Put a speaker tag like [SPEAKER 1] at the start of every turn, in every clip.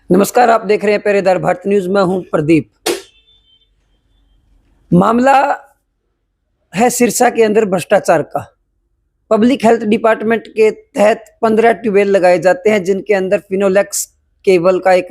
[SPEAKER 1] नमस्कार, आप देख रहे हैं पहरेदार भारत न्यूज। मैं हूं प्रदीप। मामला है सिरसा के अंदर भ्रष्टाचार का। पब्लिक हेल्थ डिपार्टमेंट के तहत 15 ट्यूबवेल लगाए जाते हैं जिनके अंदर फिनोलेक्स केबल का एक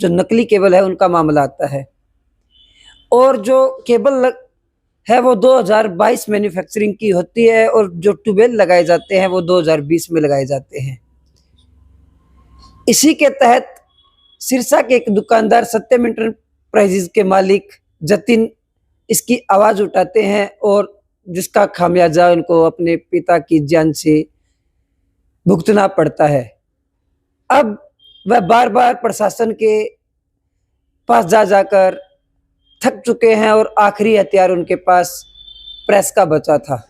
[SPEAKER 1] जो नकली केबल है उनका मामला आता है। और जो केबल है वो 2022 मैन्युफैक्चरिंग की होती है और जो ट्यूबवेल लगाए जाते हैं वो 2020 में लगाए जाते हैं। इसी के तहत सिरसा के एक दुकानदार सत्यम इंटरप्राइजेज के मालिक जतिन इसकी आवाज उठाते हैं और जिसका खामियाजा उनको अपने पिता की जान से भुगतना पड़ता है। अब वह बार बार प्रशासन के पास जा जाकर थक चुके हैं और आखिरी हथियार उनके पास प्रेस का बचा था।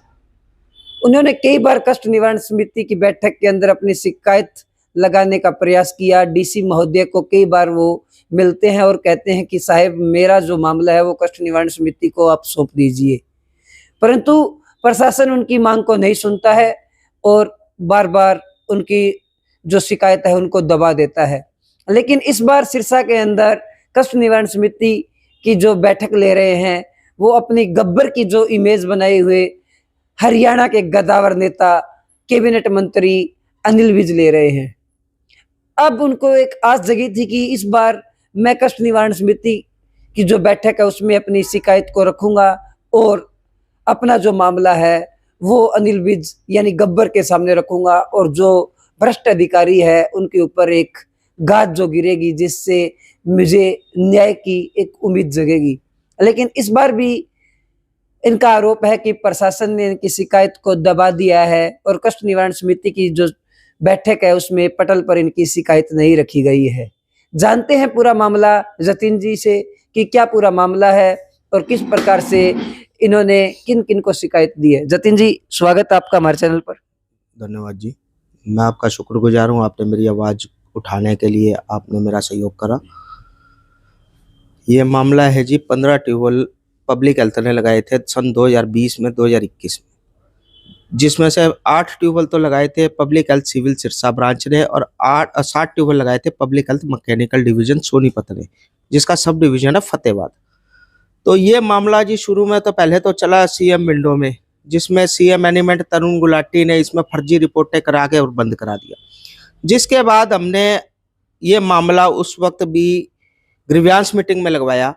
[SPEAKER 1] उन्होंने कई बार कष्ट निवारण समिति की बैठक के अंदर अपनी शिकायत लगाने का प्रयास किया। डीसी महोदय को कई बार वो मिलते हैं और कहते हैं कि साहब मेरा जो मामला है वो कष्ट निवारण समिति को आप सौंप दीजिए, परंतु प्रशासन उनकी मांग को नहीं सुनता है और बार बार उनकी जो शिकायत है उनको दबा देता है। लेकिन इस बार सिरसा के अंदर कष्ट निवारण समिति की जो बैठक ले रहे हैं वो अपनी गब्बर की जो इमेज बनाए हुए हरियाणा के गद्दावर नेता कैबिनेट मंत्री अनिल विज ले रहे हैं। अब उनको एक आस जगी थी कि इस बार मैं कष्ट निवारण समिति की जो बैठक है उसमें अपनी शिकायत को रखूंगा और अपना जो मामला है वो अनिल विज यानी गब्बर के सामने रखूंगा और जो भ्रष्ट अधिकारी है उनके ऊपर एक गाज जो गिरेगी जिससे मुझे न्याय की एक उम्मीद जगेगी। लेकिन इस बार भी इनका आरोप है कि प्रशासन ने इनकी शिकायत को दबा दिया है और कष्ट निवारण समिति की जो बैठक है उसमें पटल पर इनकी शिकायत नहीं रखी गई है। जानते हैं पूरा मामला जतिन जी से कि क्या पूरा मामला है और किस प्रकार से इन्होंने किन किन को शिकायत दी है। जतिन जी, स्वागत है आपका हमारे चैनल पर।
[SPEAKER 2] धन्यवाद जी, मैं आपका शुक्रगुजार हूँ। आपने मेरी आवाज़ उठाने के लिए आपने मेरा सहयोग करा। ये मामला है जी 15 ट्यूबवेल पब्लिक हेल्थ ने लगाए थे सन 2020 में 2021 में, जिसमें से 8 ट्यूबवेल तो लगाए थे public health civil Sirsa branch ने और 60 ट्यूबवेल लगाए थे public health mechanical division Sonipat ने, जिसका सब डिवीजन है फतेहाबाद। तो ये मामला जी शुरू में तो पहले तो चला सीएम विंडो में, जिसमें सीएम एनिमेंट तरुण गुलाटी ने इसमें फर्जी रिपोर्टें करा के और बंद करा दिया। जिसके बाद हमने ये मामला उस वक्त भी ग्रीवियांस मीटिंग में लगवाया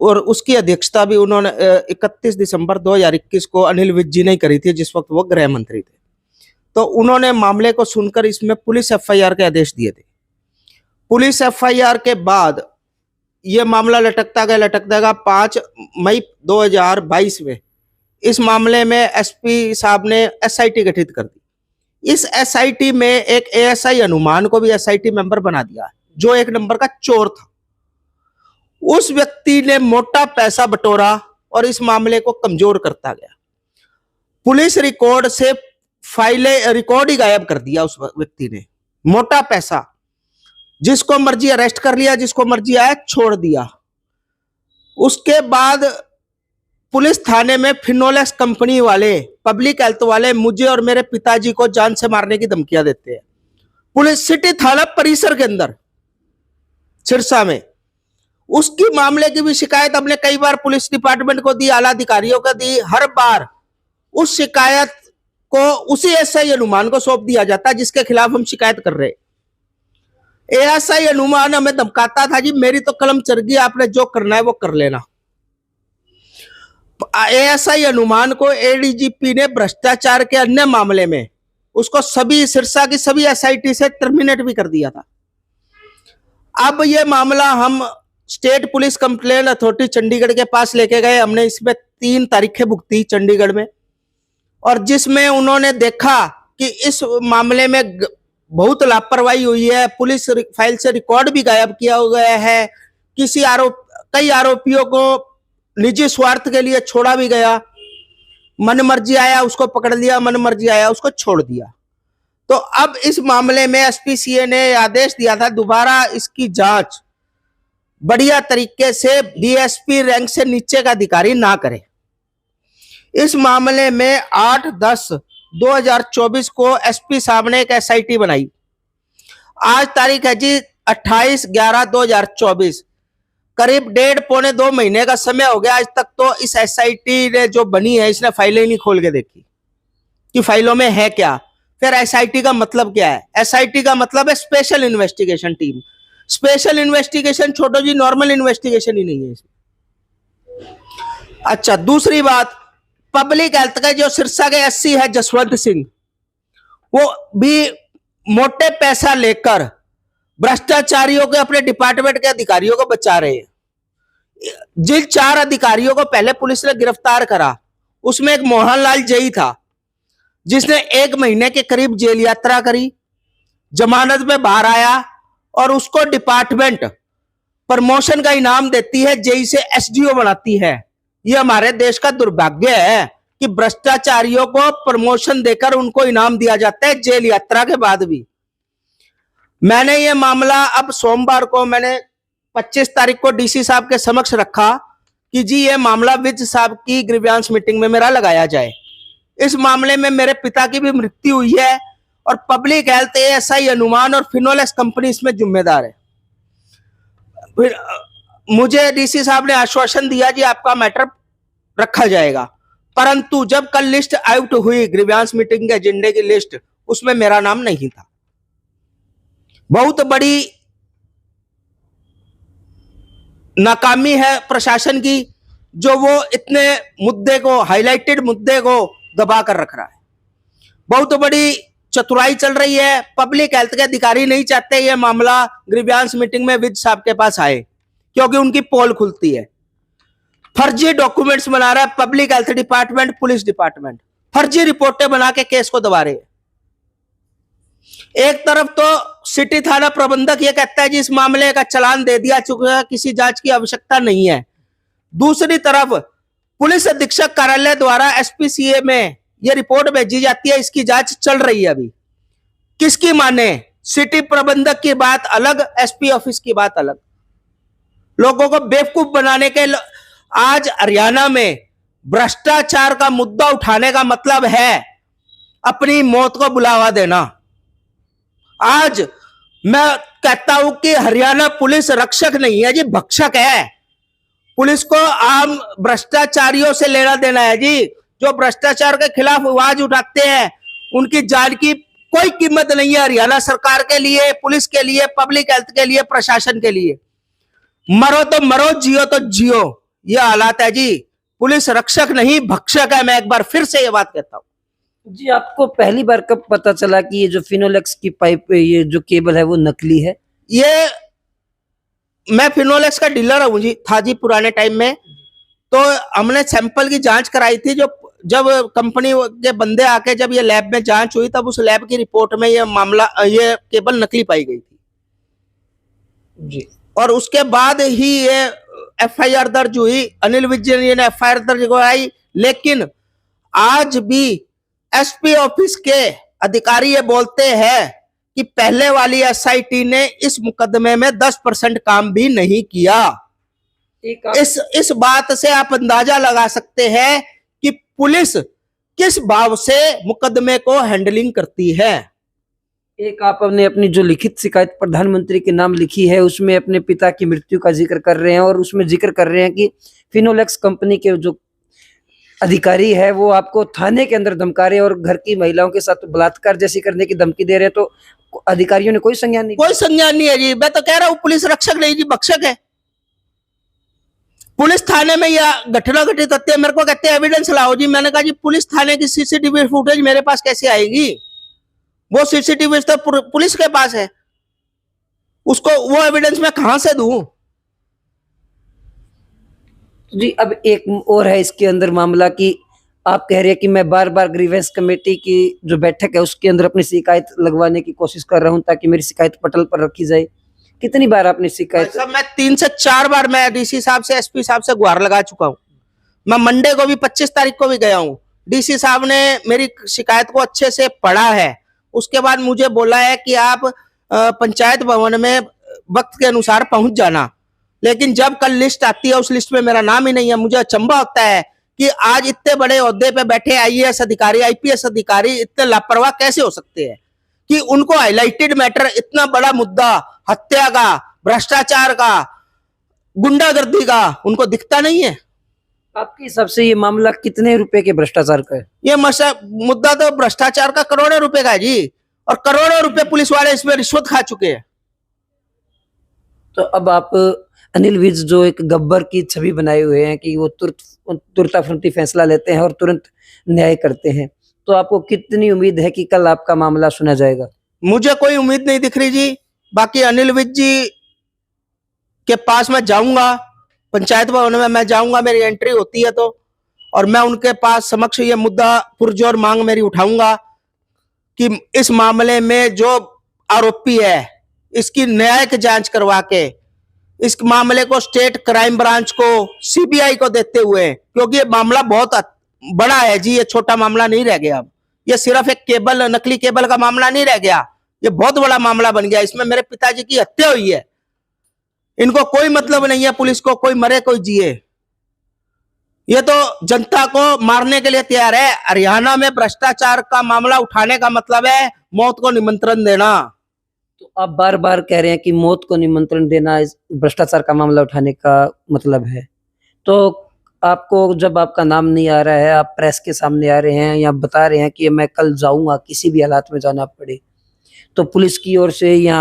[SPEAKER 2] और उसकी अध्यक्षता भी उन्होंने 31 दिसंबर 2021 को अनिल विज जी ने करी थी, जिस वक्त वो गृह मंत्री थे। तो उन्होंने मामले को सुनकर इसमें पुलिस एफआईआर के आदेश दिए थे। पुलिस एफआईआर के बाद ये मामला लटकता गया 5 मई 2022 में इस मामले में एसपी साहब ने एसआईटी गठित कर दी। इस एसआईटी में एक एएसआई हनुमान को भी एसआईटी मेंबर बना दिया, जो एक नंबर का चोर था। उस व्यक्ति ने मोटा पैसा बटोरा और इस मामले को कमजोर करता गया। पुलिस रिकॉर्ड से फाइलें रिकॉर्ड ही गायब कर दिया उस व्यक्ति ने। मोटा पैसा, जिसको मर्जी अरेस्ट कर लिया, जिसको मर्जी आया छोड़ दिया। उसके बाद पुलिस थाने में फिनोलेक्स कंपनी वाले, पब्लिक हेल्थ वाले मुझे और मेरे पिताजी को जान से मारने की धमकियां देते हैं। पुलिस सिटी थाना परिसर के अंदर सिरसा में उसकी मामले की भी शिकायत हमने कई बार पुलिस डिपार्टमेंट को दी, आला अधिकारियों को दी। हर बार उस शिकायत को उसी एएसआई हनुमान को सौंप दिया जाता है जिसके खिलाफ हम शिकायत कर रहे हैं। एएसआई हनुमान हमें धमकाता था, जी मेरी तो कलम चढ़ गई, आपने जो करना है वो कर लेना। एएसआई हनुमान को एडीजीपी ने भ्रष्टाचार के अन्य मामले में उसको सभी सिरसा की सभी एसआईटी से टर्मिनेट भी कर दिया था। अब ये मामला हम state police complaint authority Chandigarh के पास लेके गए। हमने इसमें 3 तारीखें भुगती चंडीगढ़ में, और जिसमें उन्होंने देखा कि इस मामले में बहुत लापरवाही हुई है। पुलिस फाइल से रिकॉर्ड भी गायब किया गया है। कई आरोपियों को निजी स्वार्थ के लिए छोड़ा भी गया। मन मर्जी आया उसको पकड़ लिया, मन मर्जी आया उसको छोड़ दिया। तो अब इस मामले में एसपीसीए ने आदेश दिया था दोबारा इसकी जांच बढ़िया तरीके से डीएसपी रैंक से नीचे का अधिकारी ना करे। इस मामले में 8/10/2024 को एसपी साहब ने एक एसआईटी बनाई। आज तारीख है जी 28/11/2024, करीब 1.5-2 महीने का समय हो गया। आज तक तो इस एसआईटी ने जो बनी है इसने फाइलें ही नहीं खोल के देखी कि फाइलों में है क्या। फिर एसआईटी का मतलब क्या है? एसआईटी का मतलब है special investigation team. Special investigation छोड़ो जी, नॉर्मल इन्वेस्टिगेशन ही नहीं है इसमें। अच्छा, दूसरी बात, पब्लिक हेल्थ का जो सिरसा के एससी है जसवंत सिंह, वो भी मोटे पैसा लेकर भ्रष्टाचारियों के, अपने डिपार्टमेंट के अधिकारियों को बचा रहे हैं। जिन 4 अधिकारियों को पहले पुलिस ने गिरफ्तार करा, उसमें एक मोहनलाल जई था जिसने 1 महीने के करीब जेल यात्रा करी, जमानत में बाहर आया और उसको डिपार्टमेंट प्रमोशन का इनाम देती है, जेई से एसडीओ बनाती है। यह हमारे देश का दुर्भाग्य है कि भ्रष्टाचारियों को प्रमोशन देकर उनको इनाम दिया जाता है जेल यात्रा के बाद भी। मैंने ये मामला अब सोमवार को, मैंने 25 तारीख को डीसी साहब के समक्ष रखा कि जी ये मामला विज साहब की ग्रीवियांस मीटिंग में मेरा लगाया जाए। इस मामले में मेरे पिता की भी मृत्यु हुई है और पब्लिक हेल्थ, एएसआई अनुमान और फिनोलेक्स कंपनी इसमें जिम्मेदार है। फिर मुझे डीसी साहब ने आश्वासन दिया जी आपका मैटर रखा जाएगा, परंतु जब कल लिस्ट आउट हुई, ग्रीवियांस मीटिंग के एजेंडे की लिस्ट, उसमें मेरा नाम नहीं था। बहुत बड़ी नाकामी है प्रशासन की, जो वो इतने मुद्दे को, हाईलाइटेड मुद्दे को दबा कर रख रहा है। बहुत बड़ी चतुराई चल रही है। पब्लिक हेल्थ के अधिकारी नहीं चाहते ये मामला ग्रीवियांस मीटिंग में विज साहब के पास आए, क्योंकि उनकी पोल खुलती है। फर्जी डॉक्यूमेंट्स बना रहा है public health department, police department, फर्जी रिपोर्टें बना के केस को दबा रहे हैं। एक तरफ तो सिटी थाना प्रबंधक ये कहता है जी इस मामले का चालान दे दिया चुका है, किसी जांच की आवश्यकता नहीं है। दूसरी तरफ पुलिस अधीक्षक कार्यालय द्वारा एसपीसीए में ये रिपोर्ट भेजी जाती है, इसकी जांच चल रही है अभी। किसकी माने? सिटी प्रबंधक की बात अलग, एसपी ऑफिस की बात अलग। लोगों को बेवकूफ बनाने के आज हरियाणा में भ्रष्टाचार का मुद्दा उठाने का मतलब है अपनी मौत को बुलावा देना। आज मैं कहता हूं कि हरियाणा पुलिस रक्षक नहीं है जी, भक्षक है। पुलिस को आम भ्रष्टाचारियों से लेना देना है जी। जो भ्रष्टाचार के खिलाफ आवाज उठाते हैं उनकी जान की कोई कीमत नहीं है हरियाणा सरकार के लिए, पुलिस के लिए, पब्लिक हेल्थ के लिए, प्रशासन के लिए। मरो तो मरो, जियो तो जियो, ये हालात है जी। पुलिस रक्षक नहीं, भक्षक है। मैं एक बार फिर से ये बात कहता हूं
[SPEAKER 1] जी। आपको पहली बार कब पता चला कि ये जो फिनोलेक्स की पाइप, ये जो केबल है वो नकली है?
[SPEAKER 2] ये मैं फिनोलेक्स का डीलर हूं जी, था जी पुराने टाइम में। तो हमने सैंपल की जांच कराई थी, जो जब कंपनी के बंदे आके जब ये लैब में जांच हुई, तब उस लैब की रिपोर्ट में ये मामला, ये केबल नकली पाई गई थी
[SPEAKER 1] जी।
[SPEAKER 2] और उसके बाद ही ये एफआईआर दर्ज हुई। अनिल विज ने एफआईआर दर्ज कराई, लेकिन आज भी एसपी ऑफिस के अधिकारी ये बोलते हैं कि पहले वाली एसआईटी ने इस मुकदमे में 10% काम भी नहीं किया। इस बात से आप अंदाजा लगा सकते हैं कि पुलिस किस भाव से मुकदमे को हैंडलिंग करती है।
[SPEAKER 1] एक आपने अपनी जो लिखित शिकायत प्रधानमंत्री के नाम लिखी है, उसमें अपने पिता की मृत्यु का जिक्र कर रहे हैं और उसमें जिक्र कर रहे हैं कि फिनोलेक्स कंपनी के जो अधिकारी है वो आपको थाने के अंदर धमका रहे हैं और घर की महिलाओं के साथ बलात्कार जैसी करने की धमकी दे रहे हैं। तो अधिकारियों ने कोई संज्ञान नहीं,
[SPEAKER 2] कोई संज्ञान नहीं है जी। मैं तो कह रहा हूं पुलिस रक्षक नहीं जी, भक्षक है। पुलिस थाने में यह घटना घटित होती है, मेरे को कहते हैं एविडेंस लाओ जी। मैंने कहा जी पुलिस थाने की सीसीटीवी फुटेज मेरे पास कैसे आएगी? वो सीसीटीवी तो पुलिस के पास है, उसको वो एविडेंस मैं कहां से दूं?
[SPEAKER 1] जी। अब एक और है इसके अंदर मामला कि आप कह रहे हैं कि मैं बार बार ग्रीवेंस कमेटी की जो बैठक है उसके अंदर अपनी शिकायत लगवाने की कोशिश कर रहा हूं ताकि मेरी शिकायत पटल पर रखी जाए। कितनी बार आपने शिकायत?
[SPEAKER 2] मैं 3 से 4 बार मैं डीसी साहब से, एसपी साहब से गुहार लगा चुका हूं। मैं मंडे को भी 25 तारीख को भी गया हूं। डीसी साहब ने मेरी शिकायत को अच्छे से पढ़ा है। उसके बाद मुझे बोला है कि आप पंचायत भवन में वक्त के अनुसार पहुंच जाना, लेकिन जब कल लिस्ट आती है उस लिस्ट में मेरा नाम ही नहीं है। मुझे अचंभा होता है कि आज इतने बड़े ओहदे पे बैठे आईएएस अधिकारी, आईपीएस अधिकारी इतने लापरवाह कैसे हो सकते हैं? कि उनको हाईलाइटेड मैटर, इतना बड़ा मुद्दा हत्या का, भ्रष्टाचार का, गुंडागर्दी का, उनको दिखता नहीं है।
[SPEAKER 1] आपके हिसाब से ये मामला कितने रुपए के भ्रष्टाचार का है?
[SPEAKER 2] ये मुद्दा तो भ्रष्टाचार का करोड़ों रुपए का है जी, और करोड़ों रुपए पुलिस वाले इसमें रिश्वत खा चुके हैं।
[SPEAKER 1] तो अब आप अनिल विज जो एक गब्बर की छवि बनाए हुए हैं कि वो तुरंत फैसला लेते हैं और तुरंत न्याय करते हैं, तो आपको कितनी उम्मीद है कि कल आपका मामला सुना जाएगा?
[SPEAKER 2] मुझे कोई उम्मीद नहीं दिख रही जी। बाकी अनिल विज जी के पास मैं जाऊंगा, पंचायत भवन में मैं जाऊंगा, मेरी एंट्री होती है तो, और मैं उनके पास समक्ष ये मुद्दा पुरजोर मांग मेरी उठाऊंगा कि इस मामले में जो आरोपी है इसकी न्यायिक जांच करवा के इस मामले को स्टेट क्राइम ब्रांच को, सीबीआई को देते हुए, क्योंकि ये मामला बहुत बड़ा है जी, ये छोटा मामला नहीं रह गया। अब ये सिर्फ एक केबल, नकली केबल का मामला नहीं रह गया, ये बहुत बड़ा मामला बन गया। इसमें मेरे पिताजी की हत्या हुई है, इनको कोई मतलब नहीं है पुलिस को, कोई मरे कोई जिए, ये तो जनता को मारने के लिए तैयार है। हरियाणा में भ्रष्टाचार का मामला उठाने का मतलब है मौत को निमंत्रण देना।
[SPEAKER 1] तो आप बार बार कह रहे हैं कि मौत को निमंत्रण देना इस भ्रष्टाचार का मामला उठाने का मतलब है, तो आपको जब आपका नाम नहीं आ रहा है, आप प्रेस के सामने आ रहे हैं या बता रहे हैं कि मैं कल जाऊंगा, किसी भी हालात में जाना पड़े, तो पुलिस की ओर से या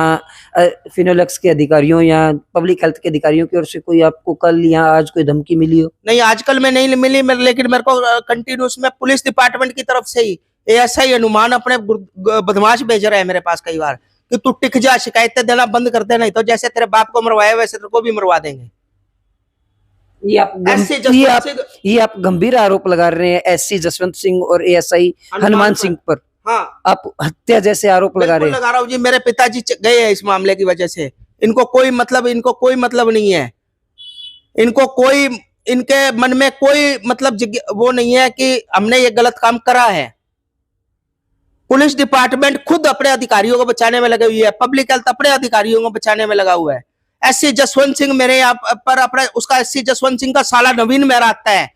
[SPEAKER 1] फिनोलेक्स के अधिकारियों या पब्लिक हेल्थ के अधिकारियों की ओर से कोई आपको कल या आज कोई धमकी मिली हो?
[SPEAKER 2] नहीं, आजकल में नहीं मिली, लेकिन मेरे को कंटिन्यूस में पुलिस डिपार्टमेंट की तरफ से ही एएसआई अनुमान अपने बदमाश भेज रहे हैं मेरे पास कई बार कि तू टिक जा, शिकायतें देना बंद कर दे, नहीं तो जैसे तेरे बाप को मरवाया वैसे तेरे को भी मरवा देंगे।
[SPEAKER 1] ये आप गंभीर आरोप लगा रहे हैं एससी जसवंत सिंह और एएसआई हनुमान सिंह पर।
[SPEAKER 2] हाँ,
[SPEAKER 1] आप हत्या जैसे आरोप लगा रहे हैं।
[SPEAKER 2] लगा रहा हूँ जी, मेरे पिताजी गए हैं इस मामले की वजह से, इनको कोई मतलब नहीं है, इनको कोई, इनके मन में कोई मतलब वो नहीं है कि हमने ये गलत काम करा है। पुलिस डिपार्टमेंट खुद अपने अधिकारियों को बचाने में लगी हुई है, पब्लिक हेल्थ अपने अधिकारियों को बचाने में लगा हुआ है। एससी जसवंत सिंह मेरे यहाँ पर अपने, उसका एससी जसवंत सिंह का साला नवीन मेरा आता है,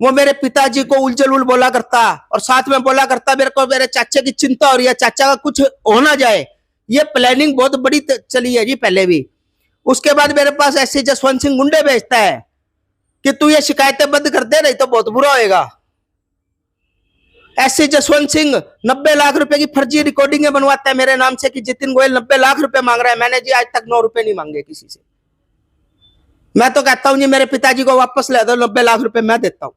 [SPEAKER 2] वो मेरे पिताजी को उलझुल बोला करता, और साथ में बोला करता मेरे को मेरे चाचा की चिंता हो रही है, चाचा का कुछ हो ना जाए। ये प्लानिंग बहुत बड़ी चली है जी पहले भी। उसके बाद मेरे पास एससी जसवंत सिंह गुंडे भेजता है कि तू ये शिकायतें बंद कर दे, नहीं तो बहुत बुरा होएगा। एससी जसवंत सिंह 90 लाख रुपए की फर्जी रिकॉर्डिंगें बनवाता है मेरे नाम से कि जितिन गोयल 90 लाख रुपए मांग रहा है। मैंने जी आज तक 9 रुपए नहीं मांगे किसी से। मैं तो कहता हूं जी मेरे पिताजी को वापस ले दो, 90 लाख रुपए मैं देता हूं।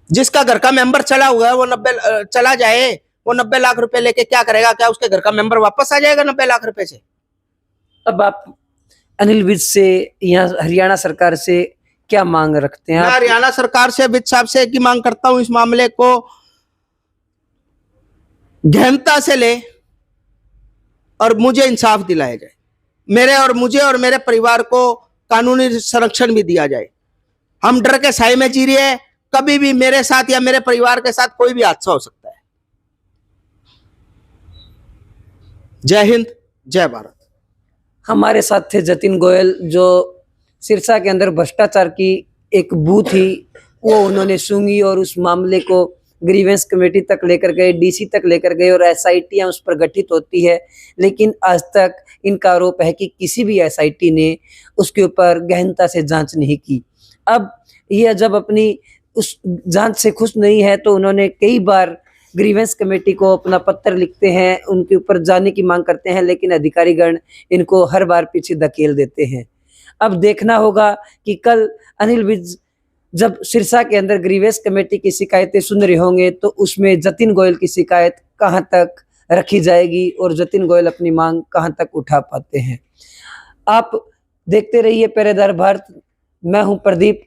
[SPEAKER 2] जिसका घर का मेंबर चला हुआ है वो 90 चला जाए, वो 90 लाख रुपए लेके क्या करेगा? क्या उसके घर का मेंबर वापस आ जाएगा 90 लाख रुपए से?
[SPEAKER 1] अब आप अनिल विज से या हरियाणा सरकार से क्या मांग रखते हैं?
[SPEAKER 2] मैं हरियाणा सरकार से, विज साहब से की मांग करता हूं, इस मामले को गहनता से ले और मुझे इंसाफ दिलाया जाए, मुझे और मेरे परिवार को कानूनी संरक्षण भी दिया जाए। हम डर के साए में जी रहे हैं, कभी भी मेरे साथ या मेरे परिवार के साथ कोई भी हादसा हो सकता है। जय हिंद, जय भारत।
[SPEAKER 1] हमारे साथ थे जतिन गोयल, जो सिरसा के अंदर भ्रष्टाचार की एक बू थी, वो उन्होंने सूंघी और उस मामले को ग्रीवेंस कमेटी तक लेकर गए, डीसी तक लेकर गए और एसआईटियां उस पर गठित होती है, लेकिन आज तक इनका आरोप है कि किसी भी एसआईटी ने उसके ऊपर गहनता से जांच नहीं की। अब यह जब अपनी उस जांच से खुश नहीं है तो उन्होंने कई बार ग्रीवेंस कमेटी को अपना पत्र लिखते हैं, उनके ऊपर जाने की मांग करते हैं, लेकिन अधिकारीगण इनको हर बार पीछे धकेल देते हैं। अब देखना होगा कि कल अनिल विज जब सिरसा के अंदर ग्रीवेंस कमेटी की शिकायतें सुन रहे होंगे तो उसमें जतिन गोयल की शिकायत कहां तक रखी जाएगी और जतिन गोयल अपनी मांग कहां तक उठा पाते हैं। आप देखते रहिए पहरेदार भारत। मैं हूं प्रदीप।